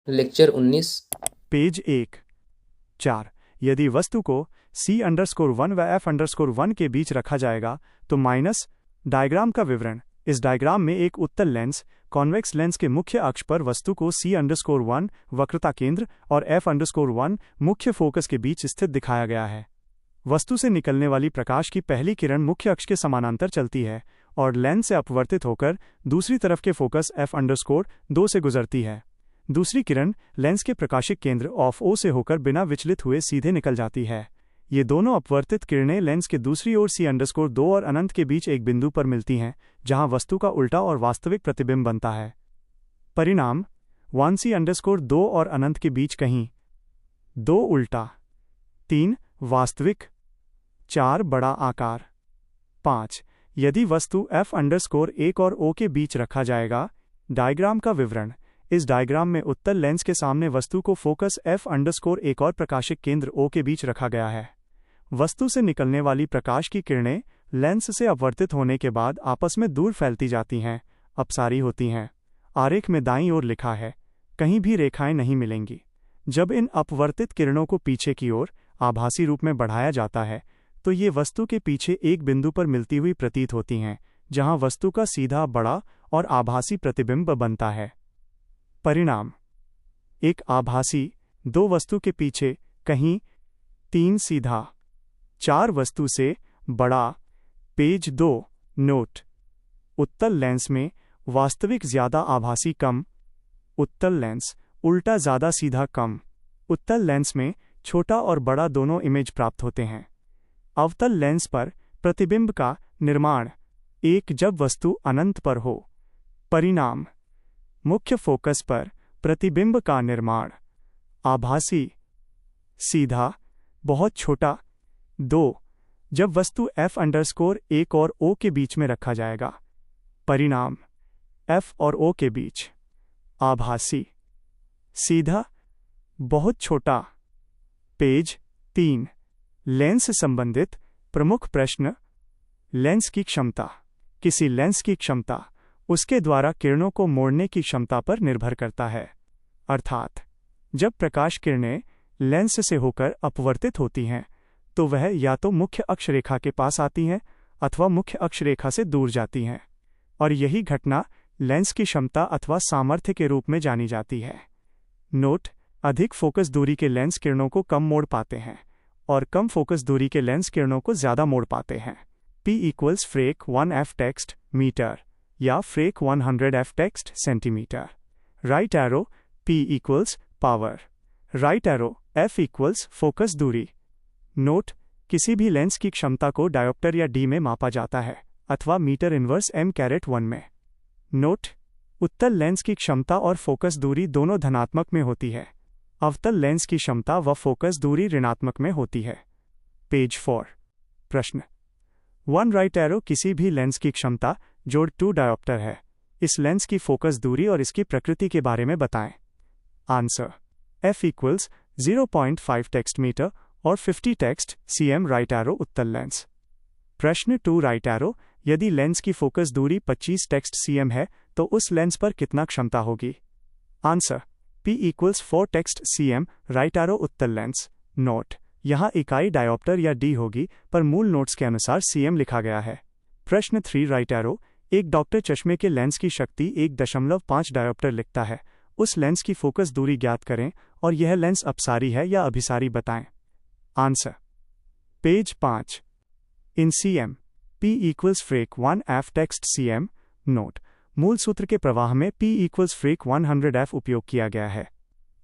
Lecture 19। Page 1 4। यदि वस्तु को C_1 व F_1 के बीच रखा जाएगा तो माइनस डायग्राम का विवरण। इस डायग्राम में एक उत्तल लेंस कॉन्वेक्स लेंस के मुख्य अक्ष पर वस्तु को C_1 वक्रता केंद्र और F_1 मुख्य फोकस के बीच स्थित दिखाया गया है। वस्तु से निकलने वाली प्रकाश की पहली किरण मुख्य अक्ष के समानांतर चलती है और लेंस से अपवर्तित होकर दूसरी तरफ के फोकस F_2 से गुजरती है। दूसरी किरण लेंस के प्रकाशिक केंद्र ऑफ O से होकर बिना विचलित हुए सीधे निकल जाती है। ये दोनों अपवर्तित किरणें लेंस के दूसरी ओर C_2 और अनंत के बीच एक बिंदु पर मिलती हैं, जहां वस्तु का उल्टा और वास्तविक प्रतिबिंब बनता है। परिणाम 1 C_2 और अनंत के बीच कहीं 2 उल्टा, 3 वास्तविक, 4 बड़ा आकार। 5 यदि वस्तु F_1 और O के बीच रखा जाएगा। डायग्राम का विवरण। इस डायग्राम में उत्तल लेंस के सामने वस्तु को फोकस F_1 और प्रकाशिक केंद्र O के बीच रखा गया है। वस्तु से निकलने वाली प्रकाश की किरणें लेंस से अपवर्तित होने के बाद आपस में दूर फैलती जाती हैं, अपसारी होती हैं। आरेख में दाईं ओर लिखा है, कहीं भी रेखाएं नहीं मिलेंगी। जब इन अपवर्तित किरणों को पीछे की ओर आभासी रूप में बढ़ाया जाता है तो ये वस्तु के पीछे एक बिंदु पर मिलती हुई प्रतीत होती हैं, जहां वस्तु का सीधा बड़ा और आभासी प्रतिबिंब बनता है। परिणाम एक आभासी, 2 वस्तु के पीछे कहीं 3 सीधा, 4 वस्तु से बड़ा। Page 2 note. उत्तल लेंस में वास्तविक ज्यादा आभासी कम, उत्तल लेंस उल्टा ज्यादा सीधा कम। उत्तल लेंस में छोटा और बड़ा दोनों इमेज प्राप्त होते हैं। अवतल लेंस पर प्रतिबिंब का निर्माण 1 जब वस्तु अनंत पर हो। परिणाम मुख्य फोकस पर प्रतिबिंब का निर्माण आभासी, सीधा, बहुत छोटा। 2 जब वस्तु F_1 और O के बीच में रखा जाएगा। परिणाम F और O के बीच आभासी, सीधा, बहुत छोटा। पेज 3 लेंस से संबंधित प्रमुख प्रश्न। लेंस की क्षमता। किसी लेंस की क्षमता उसके द्वारा किरणों को मोड़ने की क्षमता पर निर्भर करता है। अर्थात जब प्रकाश किरणें लेंस से होकर अपवर्तित होती हैं तो वह या तो मुख्य अक्षरेखा के पास आती हैं अथवा मुख्य अक्षरेखा से दूर जाती हैं, और यही घटना लेंस की क्षमता अथवा सामर्थ्य के रूप में जानी जाती है। नोट: अधिक फोकस दूरी के लेंस किरणों को कम मोड़ पाते हैं और कम फोकस दूरी के लेंस किरणों को ज्यादा मोड़ पाते हैं। P = Frec 1 F text metre या Frec 100 F text centimetre. Right arrow P = power, right arrow F = focus दूरी। नोट: किसी भी लेंस की क्षमता को डायोप्टर या D में मापा जाता है अथवा मीटर इनवर्स M⁻1 में। नोट: उत्तल लेंस की क्षमता और फोकस दूरी दोनों धनात्मक में होती है। अवतल लेंस की क्षमता व फोकस दूरी ऋणात्मक में होती है। पेज 4 प्रश्न 1 राइट एरो किसी भी लेंस की क्षमता जोड़ 2 डायोप्टर है। इस लेंस की फोकस दूरी और इसकी प्रकृति के बारे में बताएं। आंसर: F = 0.5 टेक्स्ट मीटर और 50 टेक्स्ट cm राइट एरो उत्तल लेंस। प्रश्न 2 राइट एरो यदि लेंस की फोकस दूरी 25 टेक्स्ट cm है तो उस लेंस पर कितना क्षमता होगी। Answer: P = 4 text cm right arrow उत्तल लेंस। नोट: यहाँ इकाई डायोप्टर या D होगी, पर मूल नोट्स के अनुसार cm लिखा गया है। प्रश्न 3 राइट एरो एक डॉक्टर चश्मे के लेंस की शक्ति 1.5 डायोप्टर लिखता है। उस लेंस की फोकस दूरी ज्ञात करें और यह लेंस अपसारी है या अभिसारी बताएं। आंसर: पेज 5 इन cm P = Frec 1 F text cm। Note: मूल सूत्र के प्रवाह में P = Frec 100 F उपयोग किया गया है।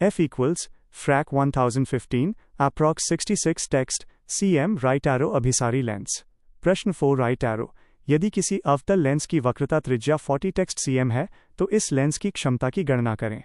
F = Frac 1015 approx 66 text cm right arrow अभिसारी लेंस। प्रश्न 4 राइट एरो यदि किसी अवतल लेंस की वक्रता त्रिज्या 40 टेक्स्ट cm है तो इस लेंस की क्षमता की गणना करें।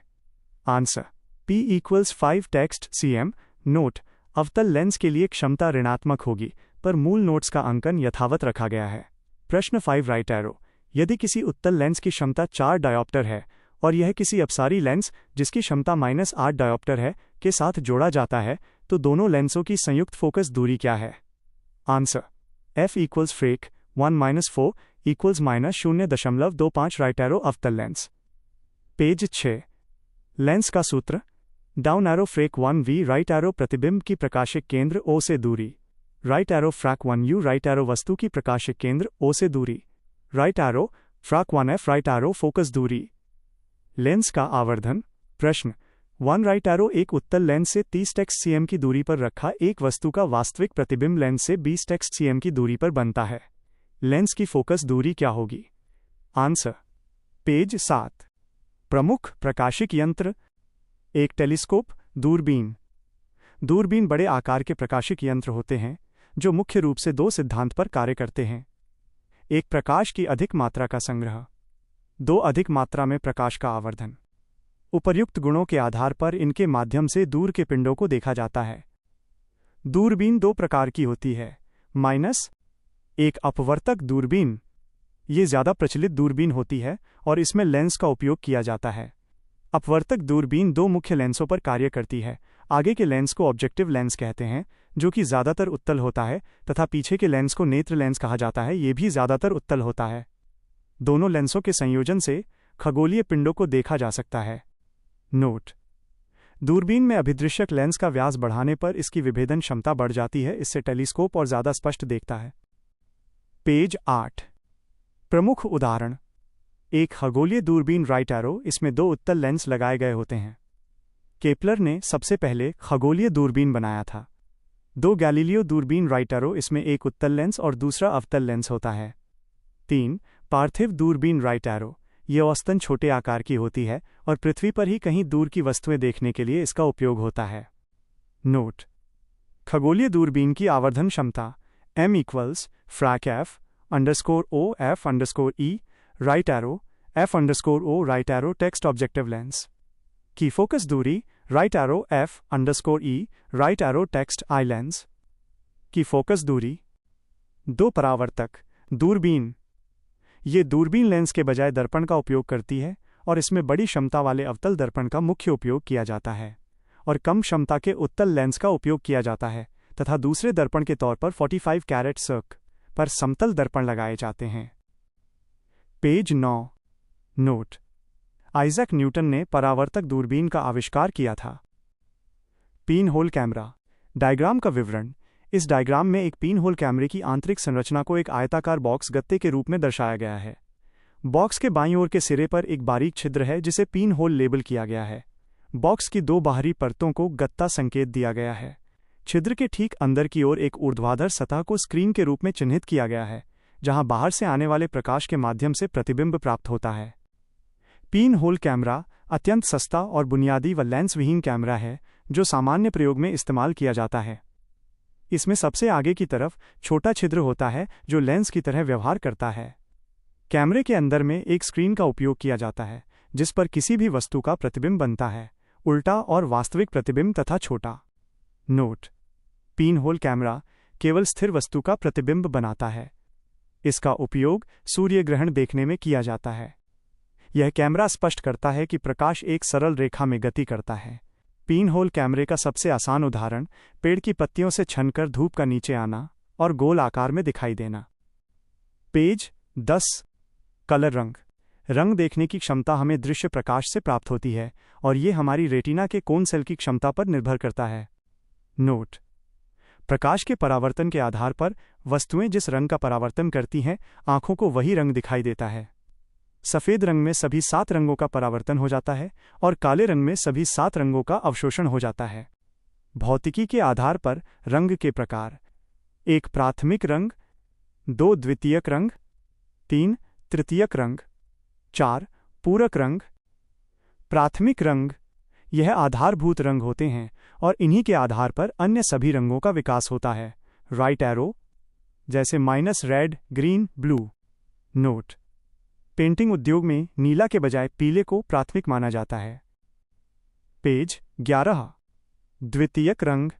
Answer: P = 5 text cm। Note: अवतल लेंस के लिए क्षमता ऋणात्मक होगी, पर मूल नोट्स का अंकन यथावत रखा गया है। प्रश्न 5 राइट एरो यदि किसी उत्तल लेंस की क्षमता 4 डायोप्टर है और यह किसी अपसारी लेंस जिसकी क्षमता -8 डायोप्टर है के साथ जोड़ा जाता है तो दोनों लेंसों की संयुक्त फोकस दूरी क्या है। Answer: F = Frec 1 - 4 = -0.25 right arrow अवतल लेंस। पेज 6 लेंस का सूत्र, down arrow frac 1v, right arrow प्रतिबिंब की प्रकाशिक केंद्र O से दूरी, right arrow frac 1u, right arrow वस्तु की प्रकाशिक केंद्र O से दूरी, right arrow frac 1f, right arrow focus दूरी। लेंस का आवर्धन। प्रश्न 1 राइट एरो एक उत्तल लेंस से 30 cm की दूरी पर रखा एक वस्तु का वास्तविक प्रतिबिंब लेंस से 20 cm की दूरी पर बनता है। लेंस की फोकस दूरी क्या होगी? Answer, page 7। प्रमुख प्रकाशिक यंत्र। एक टेलीस्कोप, दूरबीन। दूरबीन बड़े आकार के प्रकाशिक यंत्र होते हैं जो मुख्य रूप से दो सिद्धांत पर कार्य करते हैं। एक, प्रकाश की अधिक मात्रा का संग्रह। दो, अधिक मात्रा में प्रकाश का आवर्धन। उपर्युक्त गुणों के आधार पर इनके माध्यम से दूर के पिंडों को देखा जाता है। दूरबीन दो प्रकार की होती है। एक, अपवर्तक दूरबीन। ये ज्यादा प्रचलित दूरबीन होती है और इसमें लेंस का उपयोग किया जाता है। अपवर्तक दूरबीन दो मुख्य लेंसों पर कार्य करती है। आगे के लेंस को ऑब्जेक्टिव लेंस कहते हैं, जो कि ज्यादातर उत्तल होता है, तथा पीछे के लेंस को नेत्र लेंस कहा जाता है, ये भी ज्यादातर उत्तल होता है। दोनों लेंसों के संयोजन से खगोलीय पिंडों को देखा जा सकता है। नोट: दूरबीन में अभिदृश्यक लेंस का व्यास बढ़ाने पर इसकी विभेदन क्षमता बढ़ जाती है, इससे टेलीस्कोप और ज्यादा स्पष्ट देखता है। पेज 8। प्रमुख उदाहरण। एक खगोलीय दूरबीन राइट एरो, इसमें दो उत्तल लेंस लगाए गए होते हैं। केपलर ने सबसे पहले खगोलीय दूरबीन बनाया था। दो गैलीलियो दूरबीन राइट एरो, इसमें एक उत्तल लेंस और दूसरा अवतल लेंस होता है। 3, पार्थिव दूरबीन राइट एरो, ये औसतन छोटे आकार की होती है और पृथ्वी पर ही कहीं दूर की वस्तुएं देखने के लिए इसका उपयोग होता है। नोट: खगोलीय दूरबीन की आवर्धन क्षमता m = फ्रैक f_o f_e right arrow f_o right arrow text objective lens की फोकस दूरी right arrow f_e right arrow text eye lens की फोकस दूरी। दो परावर्तक दूरबीन, ये दूरबीन लेंस के बजाय दर्पण का उपयोग करती है और इसमें बड़ी क्षमता वाले अवतल दर्पण का मुख्य उपयोग किया जाता है और कम क्षमता के उत्तल लेंस का उपयोग किया जाता है, तथा दूसरे दर्पण के तौर पर 45 कैरेट सर्क पर समतल दर्पण लगाए जाते हैं। पेज 9। नोट: आइजैक न्यूटन ने परावर्तक दूरबीन का आविष्कार किया था। Pin hole camera. डायग्राम का विवरण। इस डायग्राम में एक पिन होल कैमरे की आंतरिक संरचना को एक आयताकार बॉक्स गत्ते के रूप में दर्शाया गया है। बॉक्स के बाईं ओर के सिरे पर एक बारीक छिद्र है जिसे पिन होल लेबल किया गया है। बॉक्स की दो बाहरी परतों को गत्ता संकेत दिया गया है। छिद्र के ठीक अंदर की ओर एक ऊर्ध्वाधर सतह को स्क्रीन के रूप में चिन्हित किया गया है, जहां बाहर से आने वाले प्रकाश के माध्यम से प्रतिबिंब प्राप्त होता है। पिन होल कैमरा अत्यंत सस्ता और बुनियादी व लेंस विहीन कैमरा है जो सामान्य प्रयोग में इस्तेमाल किया जाता है। इसमें सबसे आगे की तरफ छोटा छिद्र होता है जो लेंस की तरह व्यवहार करता है। कैमरे के अंदर में एक स्क्रीन का उपयोग किया जाता है जिस पर किसी भी वस्तु का प्रतिबिंब बनता है, उल्टा और वास्तविक प्रतिबिंब तथा छोटा। नोट: पिन होल कैमरा केवल स्थिर वस्तु का प्रतिबिंब बनाता है। इसका उपयोग सूर्य ग्रहण देखने में किया जाता है। यह कैमरा स्पष्ट करता है कि प्रकाश एक सरल रेखा में गति करता है। पिन होल कैमरे का सबसे आसान उदाहरण पेड़ की पत्तियों से छनकर धूप का नीचे आना और गोल आकार में दिखाई देना। पेज 10। कलर रंग। रंग देखने की क्षमता हमें दृश्य प्रकाश से प्राप्त होती है और ये हमारी रेटिना के कोन सेल की क्षमता पर निर्भर करता है। नोट: प्रकाश के परावर्तन के आधार पर वस्तुएं जिस रंग का परावर्तन करती हैं, आंखों को वही रंग दिखाई देता है। सफेद रंग में सभी 7 रंगों का परावर्तन हो जाता है और काले रंग में सभी 7 रंगों का अवशोषण हो जाता है। भौतिकी के आधार पर रंग के प्रकार: 1 प्राथमिक रंग, 2 द्वितीयक रंग, 3 तृतीयक रंग, 4 पूरक रंग। प्राथमिक रंग यह आधारभूत रंग होते हैं और इन्हीं के आधार पर अन्य सभी रंगों का विकास होता है। राइट एरो जैसे -red, green, blue. Note: painting उद्योग में नीला के बजाय पीले को प्राथमिक माना जाता है। पेज 11। द्वितीयक रंग।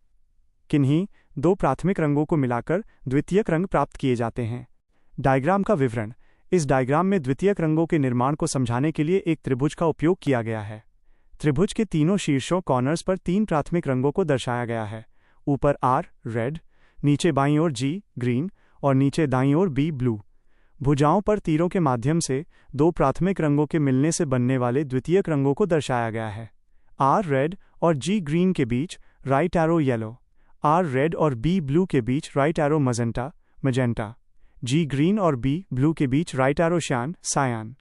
किन्हीं 2 प्राथमिक रंगों को मिलाकर द्वितीयक रंग प्राप्त किए जाते हैं। डायग्राम का विवरण। इस डायग्राम में द्वितीयक रंगों के निर्माण को समझाने के लिए एक त्रिभुज का उपयोग किया गया है। त्रिभुज के तीनों शीर्षों कॉर्नर्स पर 3 प्राथमिक रंगों को दर्शाया गया है। ऊपर R रेड, नीचे बाईं ओर G ग्रीन और नीचे दाईं ओर B ब्लू। भुजाओं पर तीरों के माध्यम से 2 प्राथमिक रंगों के मिलने से बनने वाले द्वितीयक रंगों को दर्शाया गया है। आर रेड और जी ग्रीन के बीच right arrow yellow, R red और बी ब्लू के बीच right arrow magenta, G green और बी ब्लू के बीच राइट एरो सायन।